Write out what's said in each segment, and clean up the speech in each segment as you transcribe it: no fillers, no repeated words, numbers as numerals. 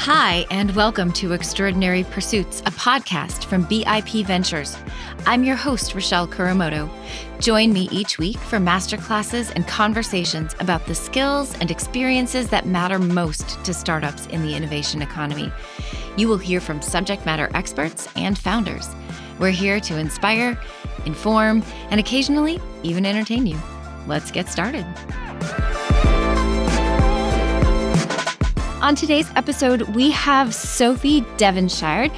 Hi, and welcome to Extraordinary Pursuits, a podcast from BIP Ventures. I'm your host, Rochelle Kuramoto. Join me each week for masterclasses and conversations about the skills and experiences that matter most to startups in the innovation economy. You will hear from subject matter experts and founders. We're here to inspire, inform, and occasionally even entertain you. Let's get started. On today's episode, we have Sophie Devonshire,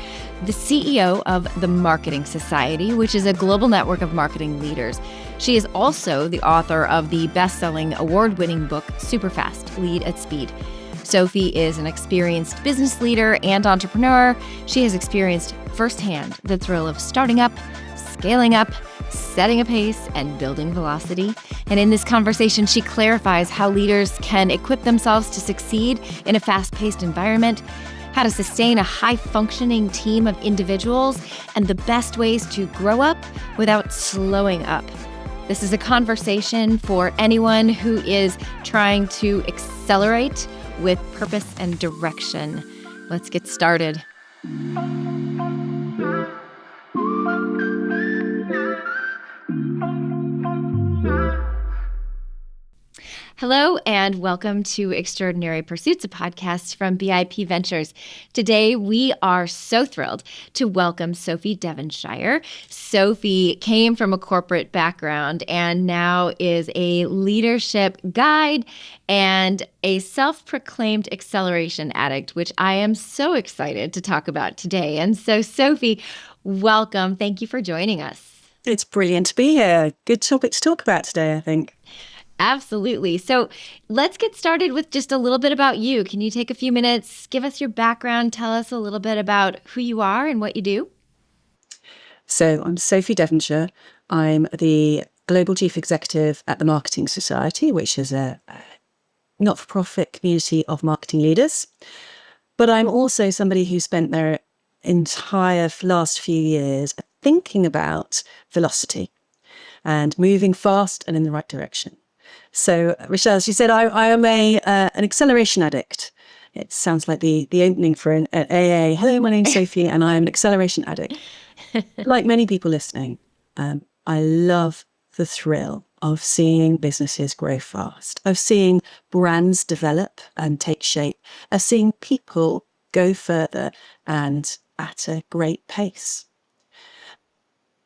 the CEO of the Marketing Society, which is a global network of marketing leaders. She is also the author of the best-selling award-winning book, Superfast, Lead at Speed. Sophie is an experienced business leader and entrepreneur. She has experienced firsthand the thrill of starting up, scaling up, setting a pace, and building velocity. And in this conversation, she clarifies how leaders can equip themselves to succeed in a fast-paced environment, how to sustain a high-functioning team of individuals, and the best ways to grow up without slowing up. This is a conversation for anyone who is trying to accelerate with purpose and direction. Let's get started. Hello, and welcome to Extraordinary Pursuits, a podcast from BIP Ventures. Today, we are so thrilled to welcome Sophie Devonshire. Sophie came from a corporate background and now is a leadership guide and a self-proclaimed acceleration addict, which I am so excited to talk about today. And so, Sophie, welcome. Thank you for joining us. It's brilliant to be here. Good topic to talk about today, I think. Absolutely. So let's get started with just a little bit about you. Can you take a few minutes, give us your background, tell us a little bit about who you are and what you do? So I'm Sophie Devonshire. I'm the Global Chief Executive at the Marketing Society, which is a not-for-profit community of marketing leaders. But I'm also somebody who spent their entire last few years thinking about velocity and moving fast and in the right direction. So, Rochelle, as you said, I am an acceleration addict. It sounds like the opening for an AA. Hello, my name's Sophie, and I'm an acceleration addict. Like many people listening, I love the thrill of seeing businesses grow fast, of seeing brands develop and take shape, of seeing people go further and at a great pace.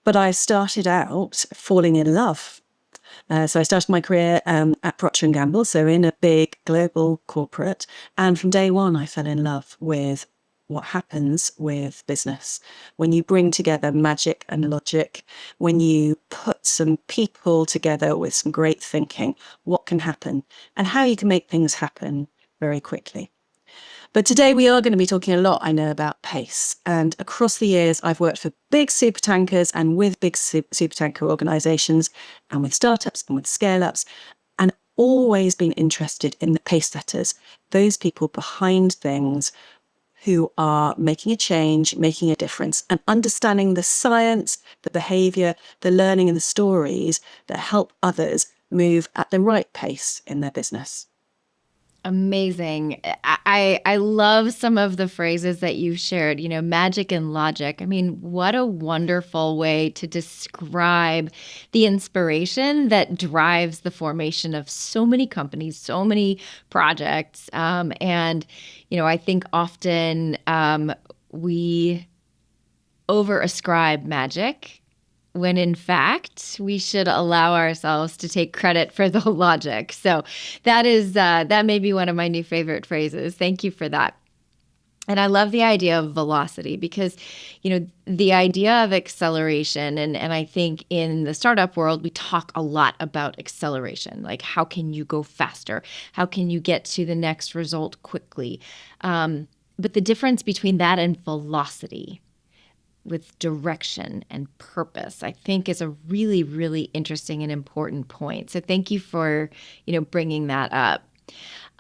But I started out falling in love. So I started my career at Procter & Gamble, so in a big global corporate. And from day one, I fell in love with what happens with business. When you bring together magic and logic, when you put some people together with some great thinking, what can happen and how you can make things happen very quickly. But today we are going to be talking a lot, I know, about pace. And across the years, I've worked for big supertankers and with big supertanker organizations and with startups and with scale-ups, and always been interested in the pace setters, those people behind things who are making a change, making a difference, and understanding the science, the behavior, the learning, and the stories that help others move at the right pace in their business. Amazing. I love some of the phrases that you shared, magic and logic. I mean, what a wonderful way to describe the inspiration that drives the formation of so many companies, so many projects. I think often we over-ascribe magic when in fact we should allow ourselves to take credit for the logic. So that may be one of my new favorite phrases. Thank you for that. And I love the idea of velocity because, the idea of acceleration, and I think in the startup world, we talk a lot about acceleration. Like, how can you go faster? How can you get to the next result quickly? But the difference between that and velocity with direction and purpose, I think is a really, really interesting and important point. So thank you for, bringing that up.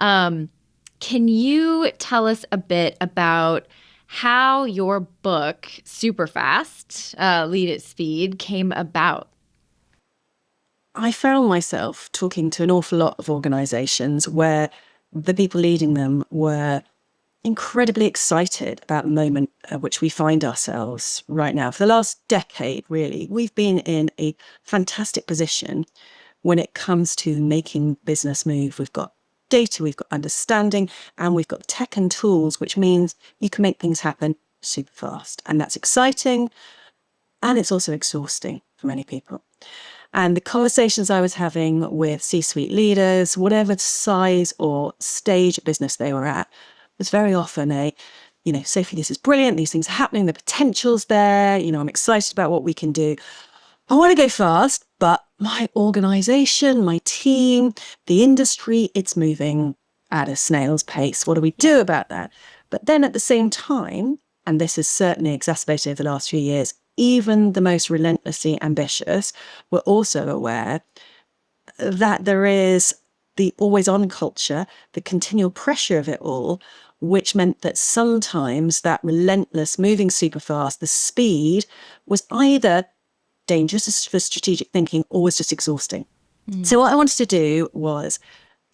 Can you tell us a bit about how your book, Superfast, Lead at Speed, came about? I found myself talking to an awful lot of organizations where the people leading them were incredibly excited about the moment at which we find ourselves right now. For the last decade, really, we've been in a fantastic position when it comes to making business move. We've got data, we've got understanding, and we've got tech and tools, which means you can make things happen super fast. And that's exciting. And it's also exhausting for many people. And the conversations I was having with C-suite leaders, whatever size or stage of business they were at, was very often Sophie, this is brilliant. These things are happening. The potential's there. I'm excited about what we can do. I want to go fast, but my organization, my team, the industry, it's moving at a snail's pace. What do we do about that? But then at the same time, and this has certainly exacerbated over the last few years, even the most relentlessly ambitious were also aware that there is the always-on culture, the continual pressure of it all, which meant that sometimes that relentless, moving super fast, the speed was either dangerous for strategic thinking or was just exhausting. So what I wanted to do was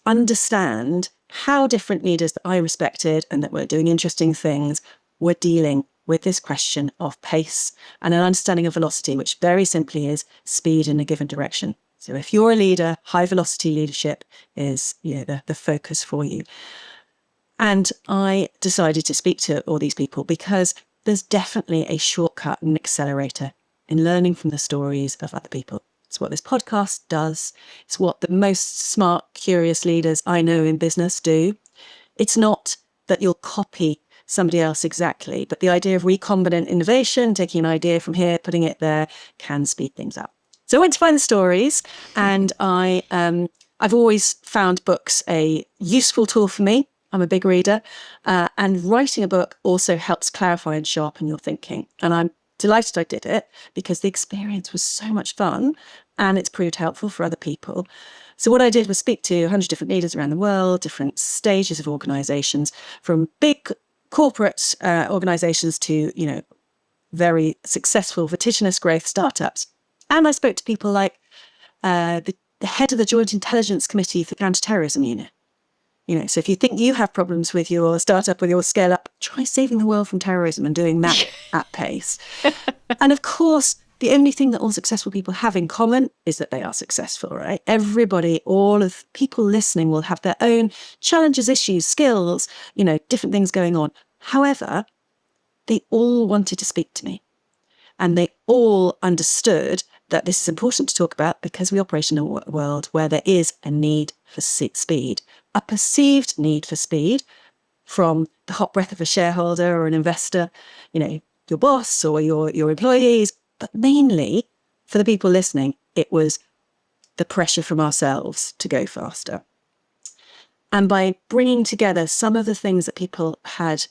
understand how different leaders that I respected and that were doing interesting things were dealing with this question of pace and an understanding of velocity, which very simply is speed in a given direction. So if you're a leader, high velocity leadership is the focus for you. And I decided to speak to all these people because there's definitely a shortcut and accelerator in learning from the stories of other people. It's what this podcast does. It's what the most smart, curious leaders I know in business do. It's not that you'll copy somebody else exactly, but the idea of recombinant innovation, taking an idea from here, putting it there, can speed things up. So I went to find the stories, and I've always found books a useful tool for me. I'm a big reader, and writing a book also helps clarify and sharpen your thinking. And I'm delighted I did it because the experience was so much fun and it's proved helpful for other people. So what I did was speak to 100 different leaders around the world, different stages of organizations, from big corporate organizations to, very successful, vertiginous growth startups. And I spoke to people like the head of the Joint Intelligence Committee for Counterterrorism Unit. So if you think you have problems with your startup, with your scale up, try saving the world from terrorism and doing that at pace. And of course, the only thing that all successful people have in common is that they are successful, right? Everybody, all of people listening will have their own challenges, issues, skills, different things going on. However, they all wanted to speak to me. And they all understood that this is important to talk about because we operate in a world where there is a need for speed, a perceived need for speed from the hot breath of a shareholder or an investor, your boss or your employees, but mainly for the people listening, it was the pressure from ourselves to go faster. And by bringing together some of the things that people had,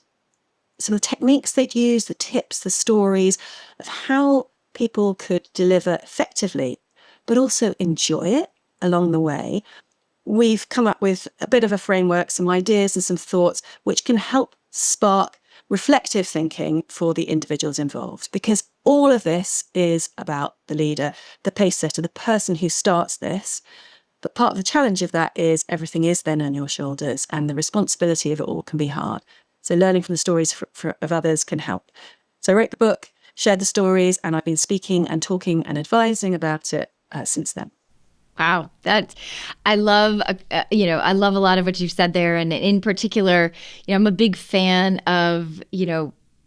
some of the techniques they'd use, the tips, the stories of how people could deliver effectively, but also enjoy it along the way, we've come up with a bit of a framework, some ideas and some thoughts, which can help spark reflective thinking for the individuals involved. Because all of this is about the leader, the pace setter, the person who starts this. But part of the challenge of that is everything is then on your shoulders and the responsibility of it all can be hard. So learning from the stories of others can help. So I wrote the book, shared the stories, and I've been speaking and talking and advising about it since then. Wow, I love, I love a lot of what you've said there. And in particular, I'm a big fan of,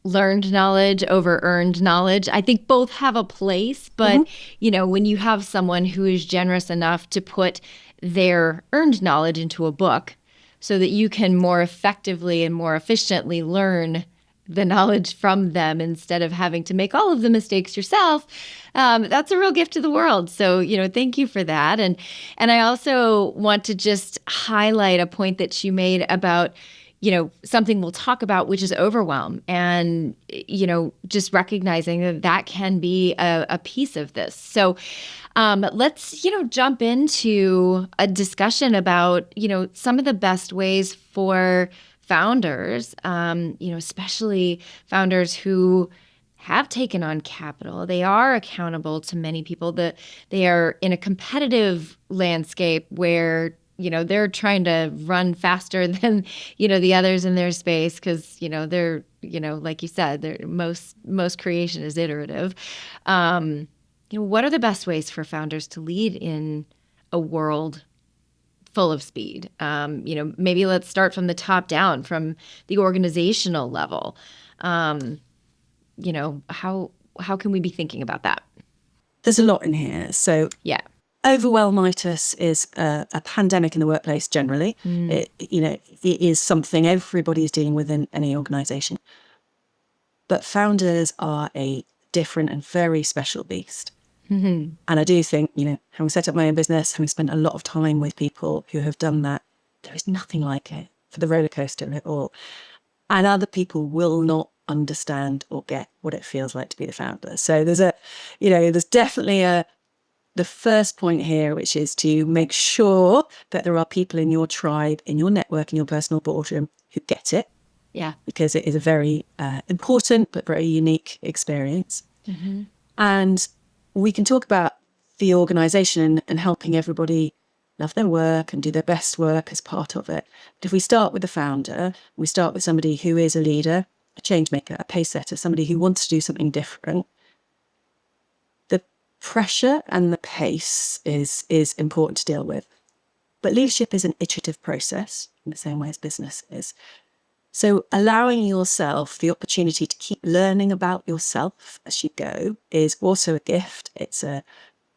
learned knowledge over earned knowledge. I think both have a place, but, when you have someone who is generous enough to put their earned knowledge into a book so that you can more effectively and more efficiently learn the knowledge from them instead of having to make all of the mistakes yourself, that's a real gift to the world. So, thank you for that. And I also want to just highlight a point that you made about, something we'll talk about, which is overwhelm. And, just recognizing that that can be a piece of this. So let's, jump into a discussion about, some of the best ways for founders, especially founders who have taken on capital. They are accountable to many people. That they are in a competitive landscape where, they're trying to run faster than, the others in their space because, they're, like you said, most creation is iterative. What are the best ways for founders to lead in a world full of speed? Maybe let's start from the top down, from the organizational level. How can we be thinking about that? There's a lot in here. So Yeah. overwhelmitis is a pandemic in the workplace generally. It is something everybody is dealing with in any organization. But founders are a different and very special beast. And I do think, having set up my own business, having spent a lot of time with people who have done that, there is nothing like it for the roller coaster of it all. And other people will not understand or get what it feels like to be the founder. So there's definitely the first point here, which is to make sure that there are people in your tribe, in your network, in your personal boardroom who get it. Yeah. Because it is a very important but very unique experience. And we can talk about the organisation and helping everybody love their work and do their best work as part of it. But if we start with the founder, we start with somebody who is a leader, a change maker, a pace setter, somebody who wants to do something different. The pressure and the pace is important to deal with. But leadership is an iterative process in the same way as business is. So allowing yourself the opportunity to keep learning about yourself as you go is also a gift. It's a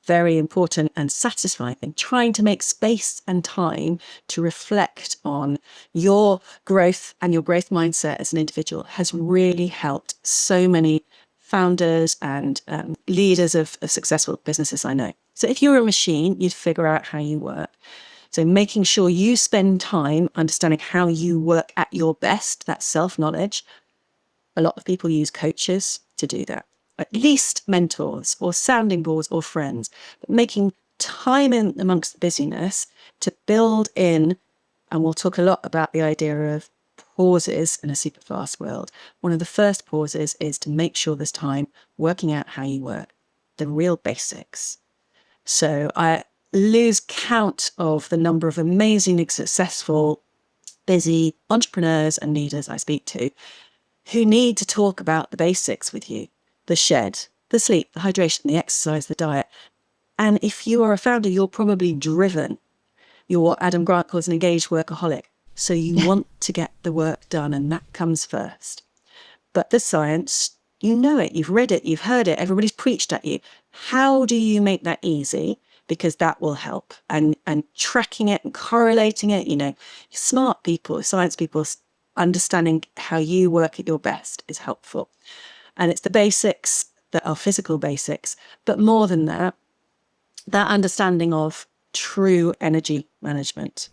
very important and satisfying thing. Trying to make space and time to reflect on your growth and your growth mindset as an individual has really helped so many founders and leaders of successful businesses I know. So if you're a machine, you'd figure out how you work. So making sure you spend time understanding how you work at your best, that's self-knowledge. A lot of people use coaches to do that, at least mentors or sounding boards or friends, but making time in amongst the busyness to build in, and we'll talk a lot about the idea of pauses in a super fast world. One of the first pauses is to make sure there's time working out how you work, the real basics. So I lose count of the number of amazingly successful, busy entrepreneurs and leaders I speak to who need to talk about the basics with you, the shed, the sleep, the hydration, the exercise, the diet. And if you are a founder, you're probably driven. You're what Adam Grant calls an engaged workaholic. So you want to get the work done, and that comes first. But the science, you know it, you've read it, you've heard it, everybody's preached at you. How do you make that easy? Because that will help. And tracking it and correlating it, smart people, science people, understanding how you work at your best is helpful. And it's the basics that are physical basics. But more than that, that understanding of true energy management.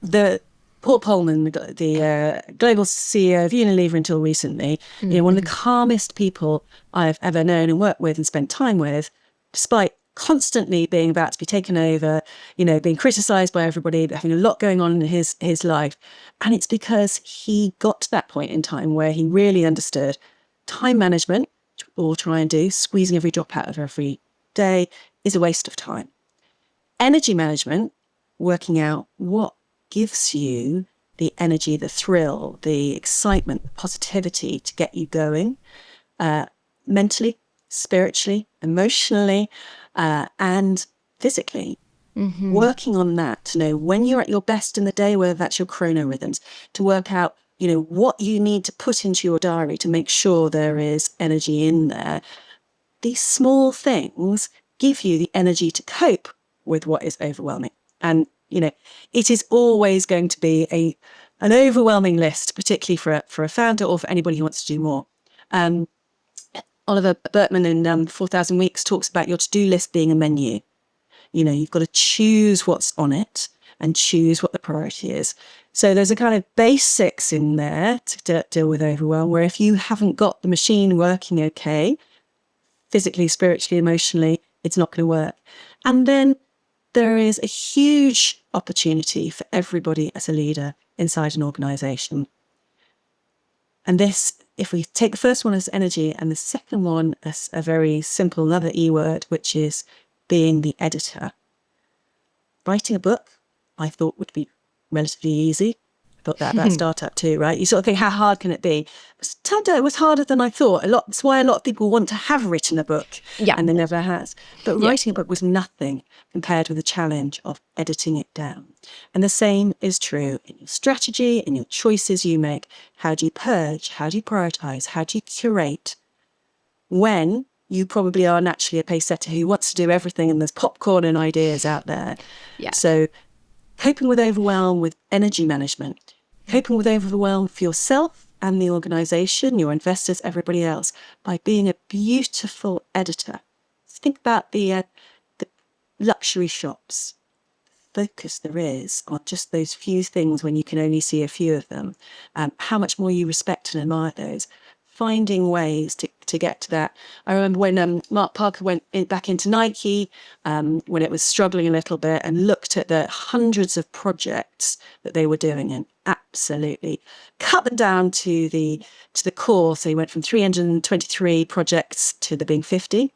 The Paul Polman, the global CEO of Unilever until recently, one of the calmest people I've ever known and worked with and spent time with, despite constantly being about to be taken over, being criticised by everybody, having a lot going on in his life. And it's because he got to that point in time where he really understood time management, which we all try and do, squeezing every drop out of every day, is a waste of time. Energy management, working out what gives you the energy, the thrill, the excitement, the positivity to get you going, mentally, spiritually, emotionally, and physically. Working on that to know when you're at your best in the day, whether that's your chrono rhythms, to work out, what you need to put into your diary to make sure there is energy in there. These small things give you the energy to cope with what is overwhelming. And, it is always going to be an overwhelming list, particularly for a founder or for anybody who wants to do more. Oliver Burkeman in 4,000 Weeks talks about your to-do list being a menu. You've got to choose what's on it and choose what the priority is. So there's a kind of basics in there to deal with overwhelm, where if you haven't got the machine working okay, physically, spiritually, emotionally, it's not going to work. And then there is a huge opportunity for everybody as a leader inside an organisation. And this, if we take the first one as energy and the second one as a very simple, another E word, which is being the editor. Writing a book, I thought would be relatively easy. I thought that about startup too, right? You sort of think, how hard can it be? It turned out it was harder than I thought. That's why a lot of people want to have written a book, Yeah. and they never has. But Yeah. writing a book was nothing compared with the challenge of editing it down. And the same is true in your strategy, in your choices you make. How do you purge? How do you prioritize? How do you curate when you probably are naturally a pace setter who wants to do everything and there's popcorn and ideas out there? Yeah. So coping with overwhelm with energy management, coping with overwhelm for yourself and the organization, your investors, everybody else, by being a beautiful editor. Think about the luxury shops. Focus there is on just those few things when you can only see a few of them, how much more you respect and admire those, finding ways to get to that. I remember when Mark Parker went back into Nike, when it was struggling a little bit, and looked at the hundreds of projects that they were doing and absolutely cut them down to the core. So he went from 323 projects to the being 50,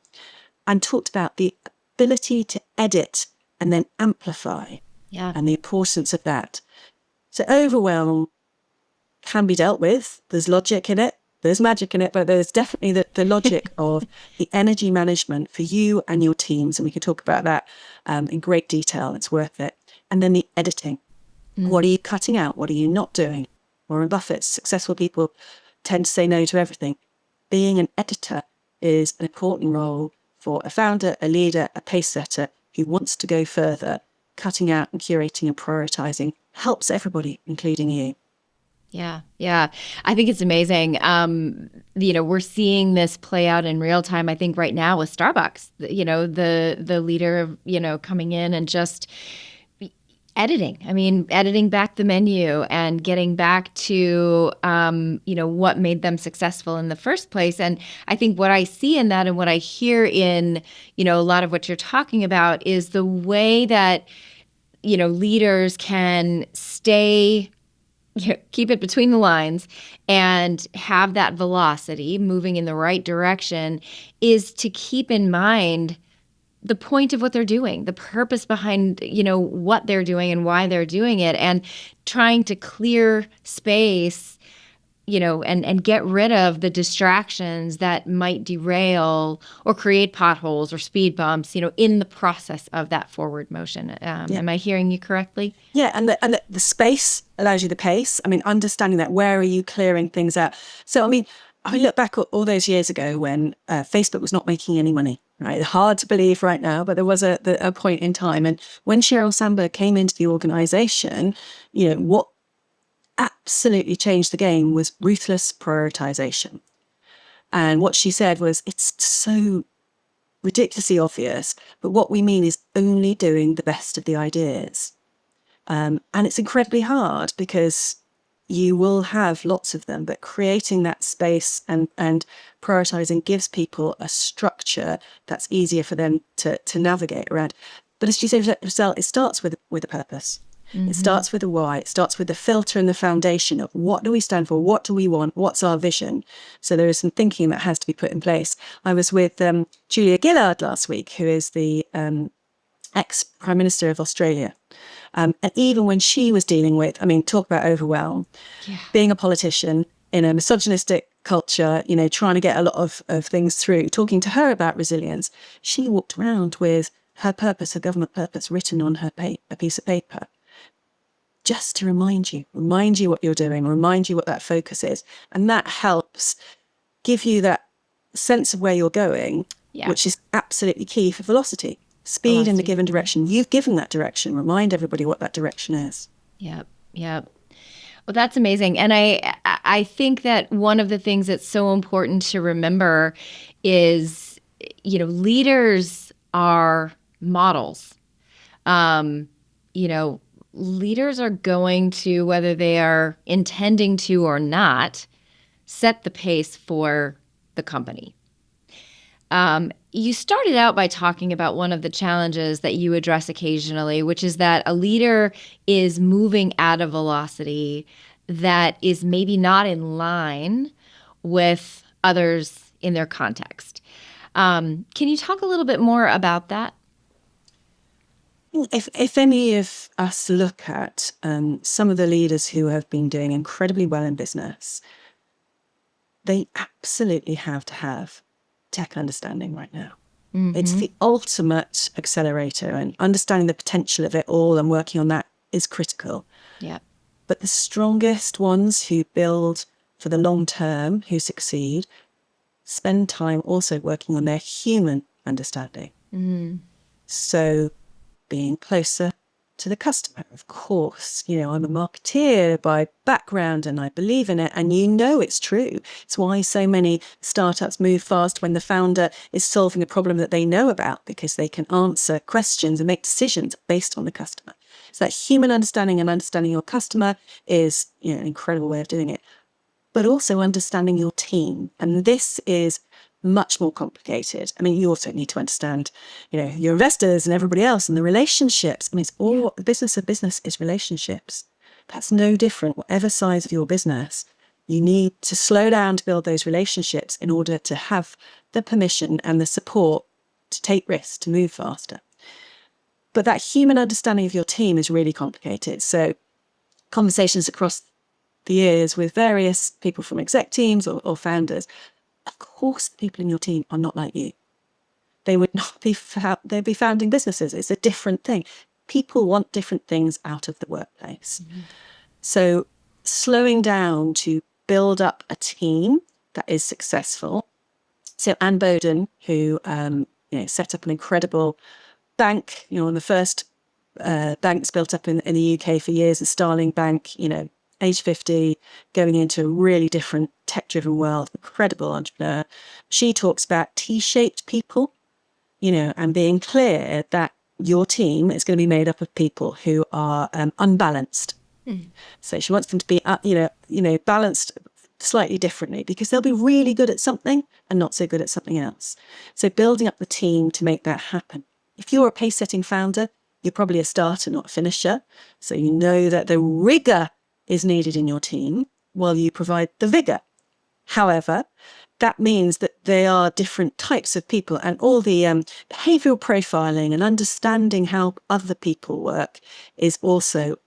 and talked about the ability to edit and then amplify, Yeah. and the importance of that. So overwhelm can be dealt with. There's logic in it, there's magic in it, but there's definitely the logic of the energy management for you and your teams. And we can talk about that in great detail. It's worth it. And then the editing. What are you cutting out? What are you not doing? Warren Buffett's successful people tend to say no to everything. Being an editor is an important role for a founder, a leader, a pace setter who wants to go further. Cutting out and curating and prioritizing helps everybody, including you. Yeah. Yeah. I think it's amazing. We're seeing this play out in real time, I think right now with Starbucks, the leader, coming in and just editing. I mean, editing back the menu and getting back to, what made them successful in the first place. And I think what I see in that and what I hear in, a lot of what you're talking about is the way that, leaders can stay, keep it between the lines and have that velocity moving in the right direction is to keep in mind the point of what they're doing, the purpose behind, what they're doing and why they're doing it, and trying to clear space, and get rid of the distractions that might derail or create potholes or speed bumps, in the process of that forward motion. Am I hearing you correctly? Yeah, and the space allows you the pace. I mean, understanding that, where are you clearing things out? So, I look back all those years ago when Facebook was not making any money, right? Hard to believe right now, but there was a point in time. And when Sheryl Sandberg came into the organization, what absolutely changed the game was ruthless prioritization. And what she said was, it's so ridiculously obvious, but what we mean is only doing the best of the ideas. And it's incredibly hard because you will have lots of them, but creating that space and prioritizing gives people a structure that's easier for them to navigate around. But as you say, it starts with a purpose. Mm-hmm. It starts with a why. It starts with the filter and the foundation of what do we stand for? What do we want? What's our vision? So there is some thinking that has to be put in place. I was with Julia Gillard last week, who is the ex-Prime Minister of Australia. And even when she was dealing with, talk about overwhelm, being a politician in a misogynistic culture, trying to get a lot of things through, talking to her about resilience, she walked around with her purpose, her government purpose, written on a piece of paper, just to remind you what you're doing, remind you what that focus is. And that helps give you that sense of where you're going, which is absolutely key for velocity. Speed in the given direction. You've given that direction. Remind everybody what that direction is. Yep. Well, that's amazing. And I think that one of the things that's so important to remember is, leaders are models. Leaders are going to, whether they are intending to or not, set the pace for the company. You started out by talking about one of the challenges that you address occasionally, which is that a leader is moving at a velocity that is maybe not in line with others in their context. Can you talk a little bit more about that? If any of us look at some of the leaders who have been doing incredibly well in business, they absolutely have to have tech understanding right now. It's the ultimate accelerator, and understanding the potential of it all and working on that is critical. Yeah. But the strongest ones who build for the long term, who succeed, spend time also working on their human understanding. So being closer to the customer, of course. I'm a marketeer by background and I believe in it, and it's true. It's why so many startups move fast when the founder is solving a problem that they know about, because they can answer questions and make decisions based on the customer. So that human understanding and understanding your customer is an incredible way of doing it. But also understanding your team. And this is much more complicated. I mean, you also need to understand, your investors and everybody else and the relationships. I mean, it's all the business of business is relationships. That's no different, whatever size of your business. You need to slow down to build those relationships in order to have the permission and the support to take risks, to move faster. But that human understanding of your team is really complicated. So conversations across the years with various people from exec teams or founders, of course, the people in your team are not like you. They would not be, they'd be founding businesses. It's a different thing. People want different things out of the workplace. So slowing down to build up a team that is successful. So Anne Bowden, who set up an incredible bank, one of the first banks built up in the UK for years, the Starling Bank, age 50, going into a really different tech-driven world, incredible entrepreneur. She talks about T-shaped people, and being clear that your team is going to be made up of people who are unbalanced. So she wants them to be, balanced slightly differently, because they'll be really good at something and not so good at something else. So building up the team to make that happen. If you're a pace-setting founder, you're probably a starter, not a finisher. So you know that the rigor is needed in your team while you provide the vigor. However, that means that they are different types of people, and all the behavioral profiling and understanding how other people work is also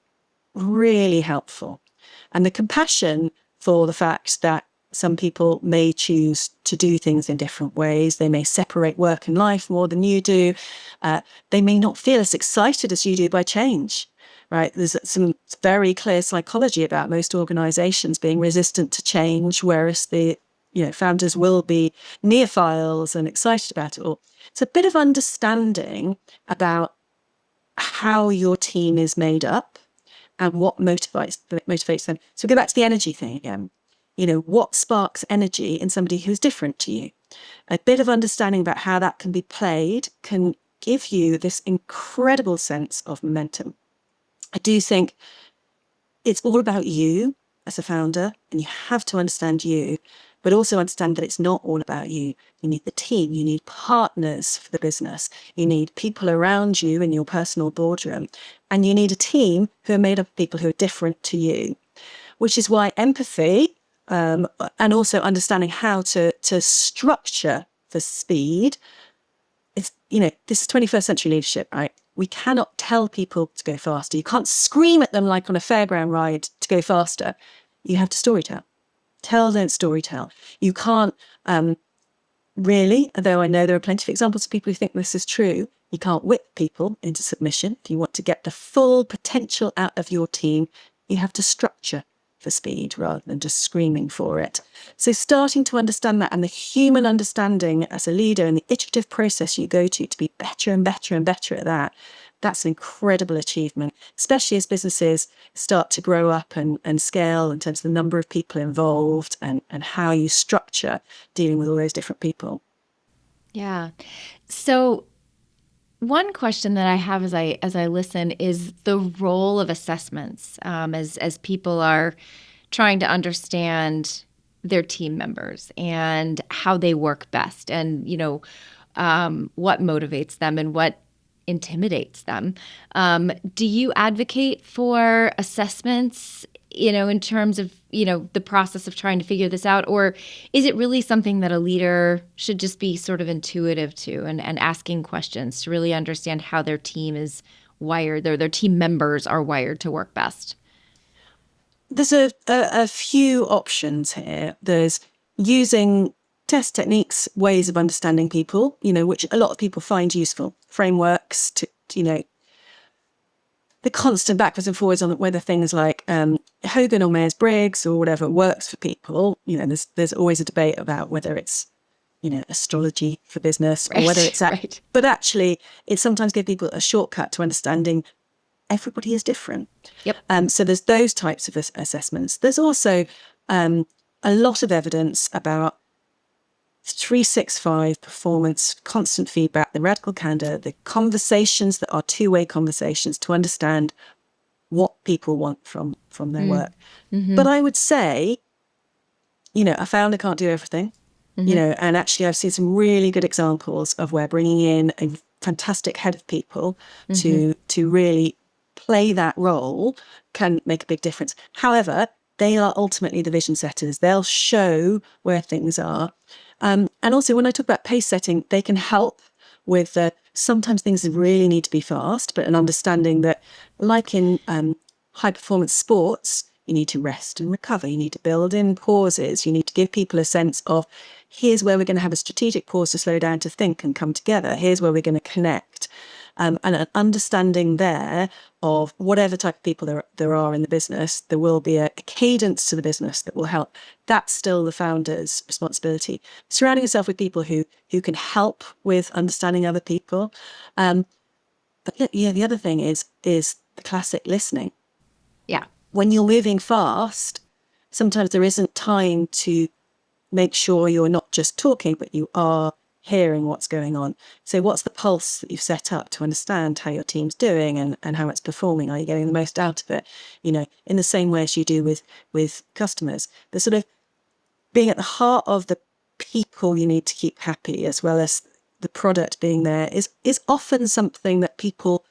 really helpful. And the compassion for the fact that some people may choose to do things in different ways. They may separate work and life more than you do. They may not feel as excited as you do by change, right? There's some very clear psychology about most organizations being resistant to change, whereas the founders will be neophiles and excited about it all. It's a bit of understanding about how your team is made up and what motivates them. So go back to the energy thing again. What sparks energy in somebody who's different to you? A bit of understanding about how that can be played can give you this incredible sense of momentum. I do think it's all about you as a founder, and you have to understand you, but also understand that it's not all about you. You need the team, you need partners for the business, you need people around you in your personal boardroom, and you need a team who are made up of people who are different to you, which is why empathy and also understanding how to structure for speed. It's, this is 21st century leadership, right? We cannot tell people to go faster. You can't scream at them like on a fairground ride to go faster. You have to storytell. Tell, don't storytell. You can't really, although I know there are plenty of examples of people who think this is true, you can't whip people into submission. If you want to get the full potential out of your team, you have to structure for speed rather than just screaming for it. So starting to understand that, and the human understanding as a leader and the iterative process you go to be better and better and better at that, that's an incredible achievement, especially as businesses start to grow up and scale in terms of the number of people involved and how you structure dealing with all those different people. Yeah. So one question that I have as I listen is the role of assessments as people are trying to understand their team members and how they work best, and what motivates them and what intimidates them. Do you advocate for assessments, in terms of, the process of trying to figure this out? Or is it really something that a leader should just be sort of intuitive to and asking questions to really understand how their team is wired, their team members are wired to work best? There's a few options here. There's using test techniques, ways of understanding people, which a lot of people find useful, frameworks to the constant backwards and forwards on whether things like Hogan or Myers-Briggs or whatever works for people. There's always a debate about whether it's, astrology for business or whether it's right. But actually, it sometimes gives people a shortcut to understanding everybody is different. Yep. So there's those types of assessments. There's also a lot of evidence about 365 performance, constant feedback, the radical candor, the conversations that are two-way conversations to understand what people want from their work. Mm-hmm. But I would say, a founder can't do everything, and actually I've seen some really good examples of where bringing in a fantastic head of people to really play that role can make a big difference. However, they are ultimately the vision setters. They'll show where things are. And also, when I talk about pace setting, they can help with sometimes things really need to be fast, but an understanding that, like in high performance sports, you need to rest and recover. You need to build in pauses. You need to give people a sense of, here's where we're going to have a strategic pause to slow down, to think and come together. Here's where we're going to connect. And an understanding there of whatever type of people there are in the business, there will be a cadence to the business that will help. That's still the founder's responsibility. Surrounding yourself with people who can help with understanding other people. But the other thing is the classic listening. Yeah. When you're moving fast, sometimes there isn't time to make sure you're not just talking, but you are hearing what's going on. So what's the pulse that you've set up to understand how your team's doing and how it's performing? Are you getting the most out of it? In the same way as you do with customers. The sort of being at the heart of the people you need to keep happy, as well as the product being there, is often something that people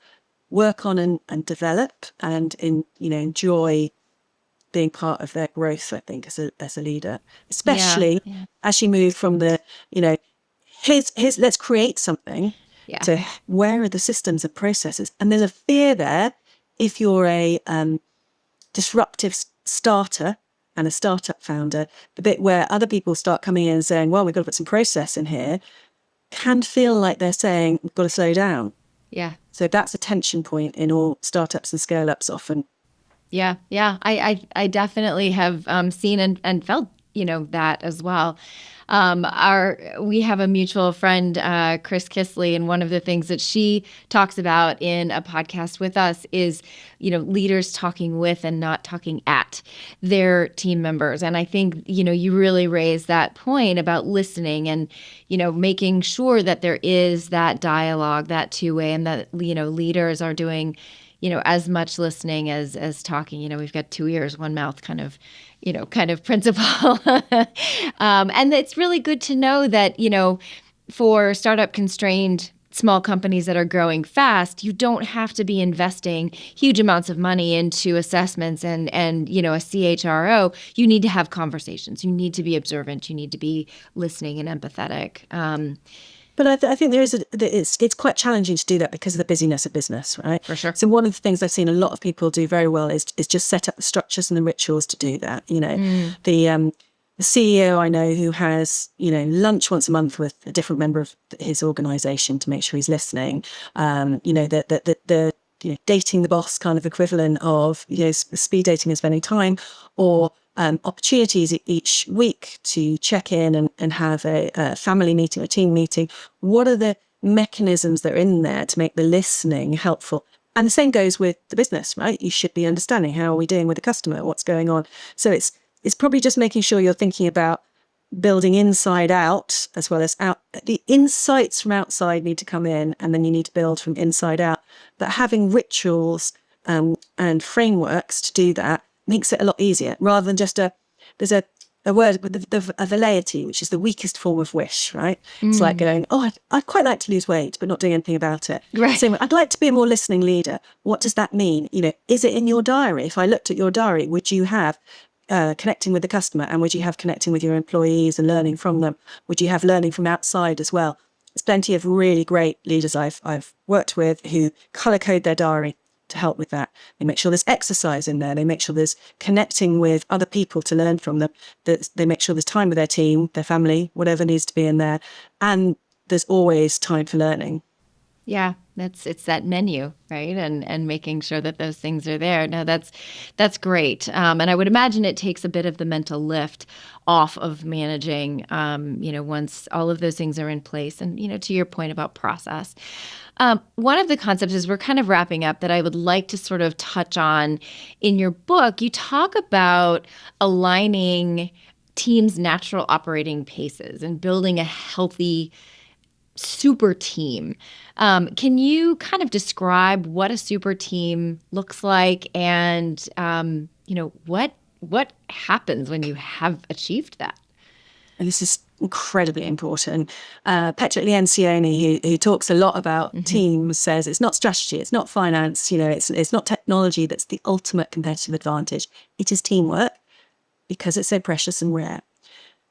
work on and develop and enjoy being part of their growth, I think, as a leader, especially as you move from the, here's let's create something to where are the systems and processes. And there's a fear there if you're a disruptive starter and a startup founder, the bit where other people start coming in and saying, well, we've got to put some process in here, can feel like they're saying, we've got to slow down. Yeah. So that's a tension point in all startups and scale-ups often. Yeah. I definitely have seen and felt, that as well. We have a mutual friend, Chris Kisley, and one of the things that she talks about in a podcast with us is, leaders talking with and not talking at their team members. And I think, you really raise that point about listening and, making sure that there is that dialogue, that two-way, and that, leaders are doing as much listening as talking. We've got 2 ears, 1 mouth kind of principle. And it's really good to know that, for startup constrained small companies that are growing fast, you don't have to be investing huge amounts of money into assessments and a CHRO. You need to have conversations. You need to be observant. You need to be listening and empathetic. But I think it's quite challenging to do that because of the busyness of business, right? For sure. So one of the things I've seen a lot of people do very well is just set up the structures and the rituals to do that. The CEO I know who has, lunch once a month with a different member of his organization to make sure he's listening. The dating the boss kind of equivalent of, speed dating and spending time, or opportunities each week to check in and have a family meeting, a team meeting. What are the mechanisms that are in there to make the listening helpful? And the same goes with the business, right? You should be understanding, how are we doing with the customer? What's going on? So it's probably just making sure you're thinking about building inside out as well as out. The insights from outside need to come in, and then you need to build from inside out. But having rituals and frameworks to do that makes it a lot easier, rather than just there's a word with a velleity, which is the weakest form of wish, right? It's like going, I'd quite like to lose weight, but not doing anything about it. Right. So I'd like to be a more listening leader. What does that mean? Is it in your diary? If I looked at your diary, would you have connecting with the customer, and would you have connecting with your employees and learning from them? Would you have learning from outside as well? There's plenty of really great leaders I've worked with who color code their diary to help with that. They make sure there's exercise in there. They make sure there's connecting with other people to learn from them. That they make sure there's time with their team, their family, whatever needs to be in there. And there's always time for learning. Yeah, it's that menu, right? And making sure that those things are there. No, that's great. And I would imagine it takes a bit of the mental lift off of managing, once all of those things are in place. And, to your point about process. One of the concepts as we're kind of wrapping up that I would like to sort of touch on in your book, you talk about aligning teams' natural operating paces and building a healthy super team. Can you kind of describe what a super team looks like and, what happens when you have achieved that? And this is incredibly important. Patrick Lencioni, who talks a lot about teams, says it's not strategy, it's not finance, it's not technology that's the ultimate competitive advantage. It is teamwork because it's so precious and rare.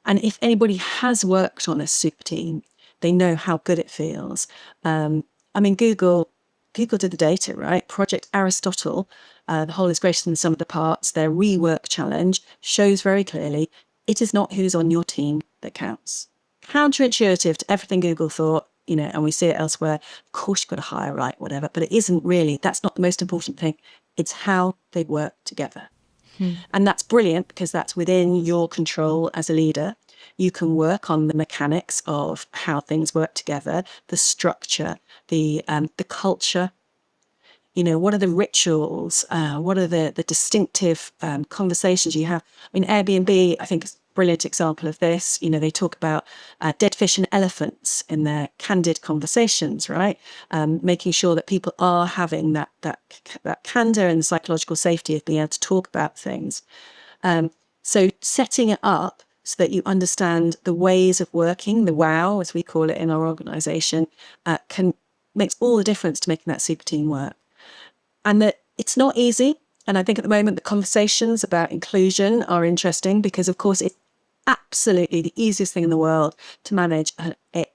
And if anybody has worked on a super team, they know how good it feels. Google did the data, right? Project Aristotle, the whole is greater than the sum of the parts. Their rework challenge shows very clearly it is not who's on your team that counts. Counterintuitive to everything Google thought, and we see it elsewhere. Of course, you've got to hire right, whatever, but it isn't really. That's not the most important thing. It's how they work together. And that's brilliant because that's within your control as a leader. You can work on the mechanics of how things work together, the structure, the culture. What are the rituals? What are the distinctive conversations you have? Airbnb, I think, is a brilliant example of this. They talk about dead fish and elephants in their candid conversations, right? Making sure that people are having that candor and psychological safety of being able to talk about things. So setting it up so that you understand the ways of working, the wow, as we call it in our organisation, makes all the difference to making that super team work. And that it's not easy. And I think at the moment, the conversations about inclusion are interesting because, of course, it's absolutely the easiest thing in the world to manage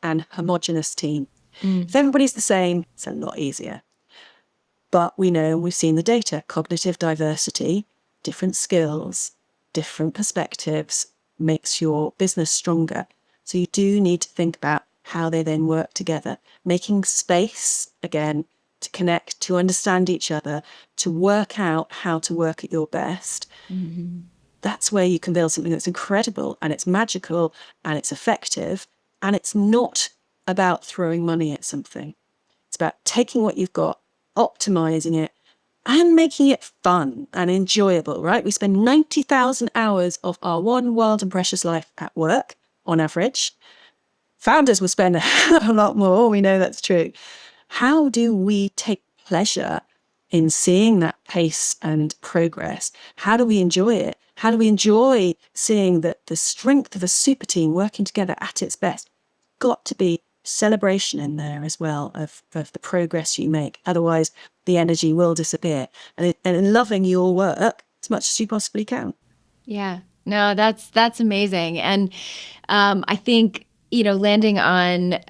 an homogenous team. If everybody's the same, it's a lot easier. But we know, we've seen the data, cognitive diversity, different skills, different perspectives makes your business stronger. So you do need to think about how they then work together, making space, again, to connect, to understand each other, to work out how to work at your best. That's where you can build something that's incredible and it's magical and it's effective. And it's not about throwing money at something. It's about taking what you've got, optimizing it, and making it fun and enjoyable, right? We spend 90,000 hours of our one wild and precious life at work on average. Founders will spend a hell of a lot more. We know that's true. How do we take pleasure in seeing that pace and progress? How do we enjoy it? How do we enjoy seeing that the strength of a super team working together at its best? Got to be celebration in there as well of the progress you make. Otherwise, the energy will disappear. And in loving your work as much as you possibly can. Yeah, no, that's amazing. And I think, landing on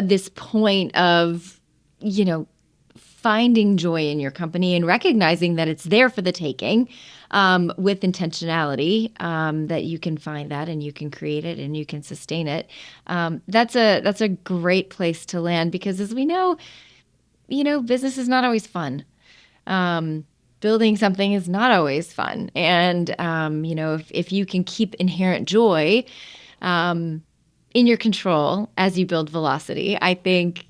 this point of, finding joy in your company and recognizing that it's there for the taking, with intentionality, that you can find that and you can create it and you can sustain it. That's a great place to land because, as we know, business is not always fun. Building something is not always fun. And, if you can keep inherent joy in your control as you build velocity, I think,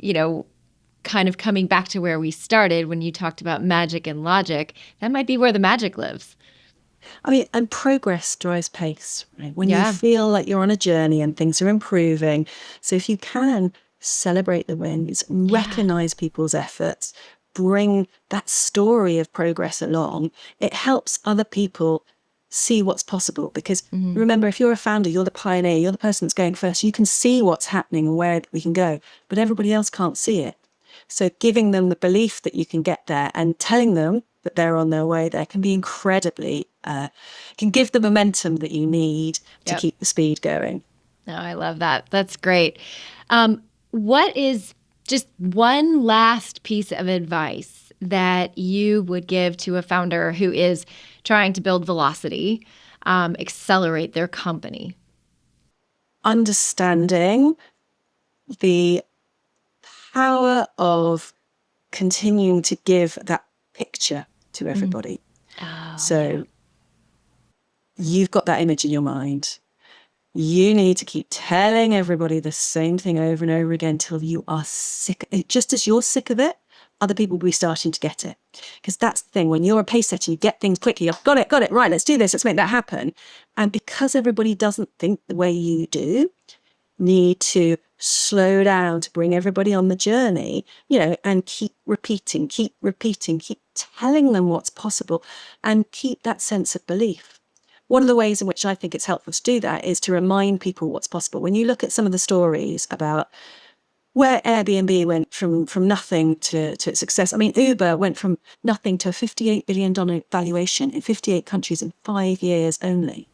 kind of coming back to where we started when you talked about magic and logic, that might be where the magic lives. And progress drives pace, right? When Yeah. you feel like you're on a journey and things are improving. So if you can celebrate the wins, recognize people's efforts, bring that story of progress along, it helps other people see what's possible. Because remember, if you're a founder, you're the pioneer, you're the person that's going first. You can see what's happening and where we can go, but everybody else can't see it. So giving them the belief that you can get there and telling them that they're on their way there can be incredibly, can give the momentum that you need to keep the speed going. Oh, I love that. That's great. What is just one last piece of advice that you would give to a founder who is trying to build velocity, accelerate their company? Understanding the power of continuing to give that picture to everybody. Oh, yeah. So you've got that image in your mind. You need to keep telling everybody the same thing over and over again till you are sick. Just as you're sick of it, other people will be starting to get it. Because that's the thing. When you're a pace setter, you get things quickly. You've got it. Right, let's do this. Let's make that happen. And because everybody doesn't think the way you do, need to slow down to bring everybody on the journey, and keep repeating, keep telling them what's possible, and keep that sense of belief. One of the ways in which I think it's helpful to do that is to remind people what's possible. When you look at some of the stories about where Airbnb went from nothing to success. I mean, Uber went from nothing to a $58 billion valuation in 58 countries in 5 years only.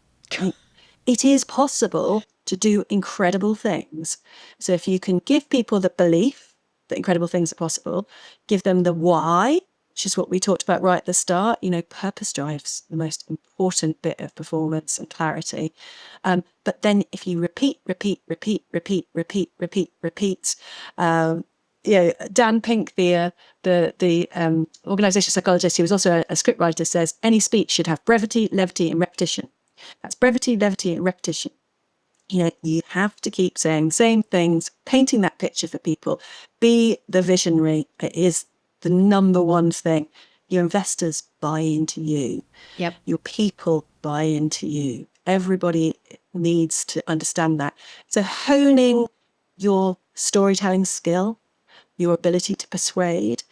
It is possible to do incredible things. So if you can give people the belief that incredible things are possible, give them the why, which is what we talked about right at the start. Purpose drives the most important bit of performance and clarity. But then if you repeat, Dan Pink, the organizational psychologist, who was also a scriptwriter, says any speech should have brevity, levity, and repetition. That's brevity, levity, and repetition. You have to keep saying the same things, painting that picture for people. Be the visionary. It is the number one thing. Your investors buy into you. Yep. Your people buy into you. Everybody needs to understand that. So honing your storytelling skill, your ability to persuade,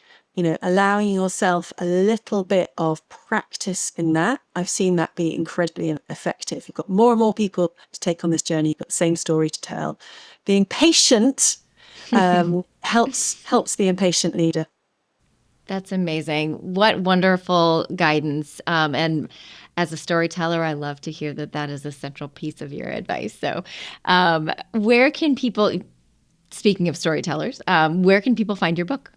allowing yourself a little bit of practice in that. I've seen that be incredibly effective. You've got more and more people to take on this journey. You've got the same story to tell. Being patient helps the impatient leader. That's amazing. What wonderful guidance. And as a storyteller, I love to hear that is a central piece of your advice. So where can people, speaking of storytellers, where can people find your book?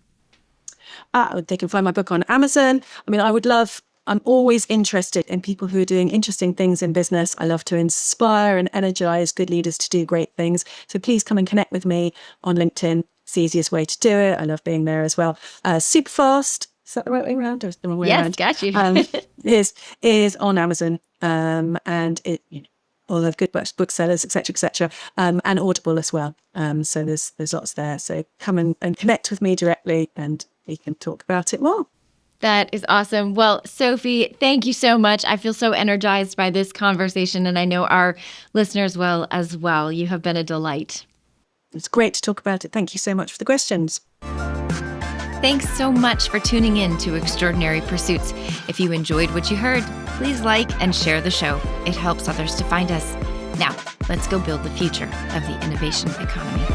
They can find my book on Amazon. I mean, I'm always interested in people who are doing interesting things in business. I love to inspire and energize good leaders to do great things. So please come and connect with me on LinkedIn. It's the easiest way to do it. I love being there as well. Superfast, is that the right way around or is it the wrong way around? Yes, got you. is on Amazon. And it, all of good booksellers, etc., and Audible as well. So there's lots there. So come and connect with me directly, and we can talk about it more. That is awesome. Well, Sophie, thank you so much. I feel so energized by this conversation, and I know our listeners will as well. You have been a delight. It's great to talk about it. Thank you so much for the questions. Thanks so much for tuning in to Extraordinary Pursuits. If you enjoyed what you heard, please like and share the show. It helps others to find us. Now, let's go build the future of the innovation economy.